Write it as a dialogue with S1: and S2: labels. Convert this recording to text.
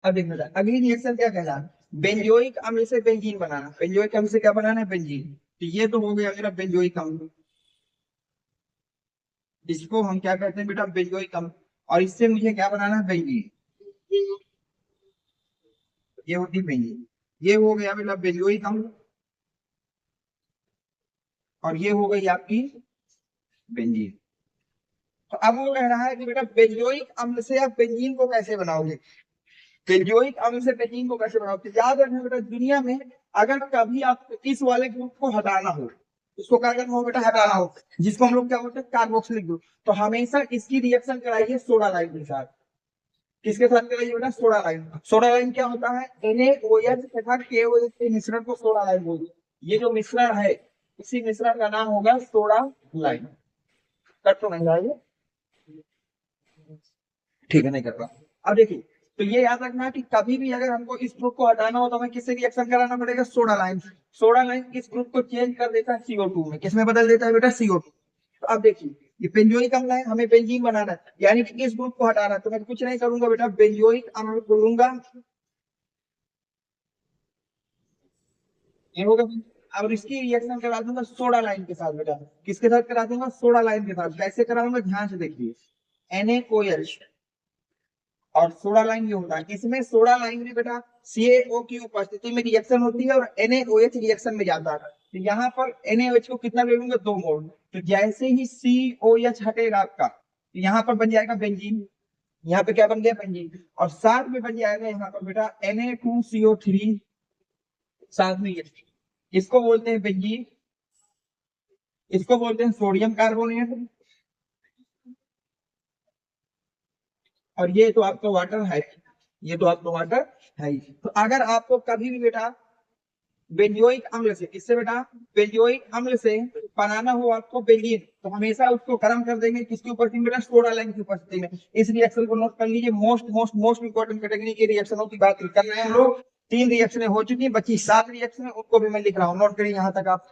S1: अब देखना था अगली रिएक्शन क्या कहला, बेंजोइक अम्ल से बेंजीन बनाना। बेंजोइक अम्ल से क्या बनाना है, बेंजीन। तो ये तो हो गया मेरा बेंजोइक अम्ल, इसको हम क्या कहते हैं बेटा, बेंजोइक अम्ल। और इससे मुझे क्या बनाना है, बेंजीन। ये होती है बेंजीन। ये हो गया बेटा बेंजोइक अम्ल, और ये हो गई आपकी बेंजीन। तो अब वो कह रहा है कि बेटा बेंजोइक अम्ल से आप बेंजीन को कैसे बनाओगे। बेंजोइक अम्ल से बेंजीन को कैसे बनाओगे, तो याद रखना बेटा दुनिया में अगर कभी आपको इस वाले ग्रुप को हटाना हो, इसको क्या करना हो बेटा, हटाना हो, जिसको हम लोग क्या बोलते हैं, कार्बोक्सिलिक ग्रुप, तो हमेशा इसकी रिएक्शन कराइए सोडा लाइन के साथ। किसके साथ कराइए बेटा, सोडा लाइन। सोडा लाइन क्या होता है, NaOH तथा KOH के मिश्रण को सोडा लाइन बोलते हैं। ये जो मिश्रण है, इसी मिश्रण का नाम होगा सोडा लाइन। कट तो नहीं रहा है, ठीक है, नहीं कर रहा। अब देखिए, तो ये याद रखना कि कभी भी अगर हमको इस ग्रुप को हटाना हो तो हमें किससे रिएक्शन कराना पड़ेगा, सोडा लाइन। सोडा लाइन इस ग्रुप को चेंज कर देता है CO2 में। किसमें बदल देता है बेटा, CO2। तो अब देखिए, ये बेंजोइक अम्ल है, हमें बेंजीन बनाना है, यानी कि इस ग्रुप को हटाना है, तो मैं कुछ नहीं करूंगा बेटा, बेंजोइक अम्ल को लूंगा, ये होगा। अब इसकी रिएक्शन करा दूंगा सोडा लाइन के साथ बेटा। किसके साथ करा दूंगा, सोडा लाइन के साथ। कैसे कराऊंगा, ध्यान से देखिए, NaOH और सोडा लाइन ये होता है, इसमें सोडा लाइन में बेटा CaO की उपस्थिति में रिएक्शन होती है और NaOH रिएक्शन में जाता है। तो यहाँ पर NaOH को कितना ले लूंगा, 2 मोल। तो जैसे ही COH हटेगा आपका, तो यहाँ पर बन जाएगा बेंजीन। यहाँ पे क्या बन गया, बेंजीन। और साथ में बन जाएगा यहाँ पर बेटा Na2CO3, साथ में ये, इसको बोलते हैं बेंजीन, इसको बोलते हैं सोडियम कार्बोनेट, और ये तो आपका वाटर है, ये तो आपका वाटर है। तो अगर आपको कभी भी बेटा बेंजोइक अम्ल से, किससे बेटा, बेंजोइक अम्ल से बनाना हो आपको बेंजीन, तो हमेशा उसको गर्म कर देंगे, किसकी उपस्थिति में बेटा, सोडा लाइन की उपस्थिति में। इस रिएक्शन को नोट कर लीजिए, most most most important category की रिएक्शनों की बात कर रहे हैं हम लोग। 3 रिएक्शनें हो चुकी हैं, बची 7 रिएक्शन, उनको भी मैं लिख रहा हूँ, नोट करिए यहाँ तक आप।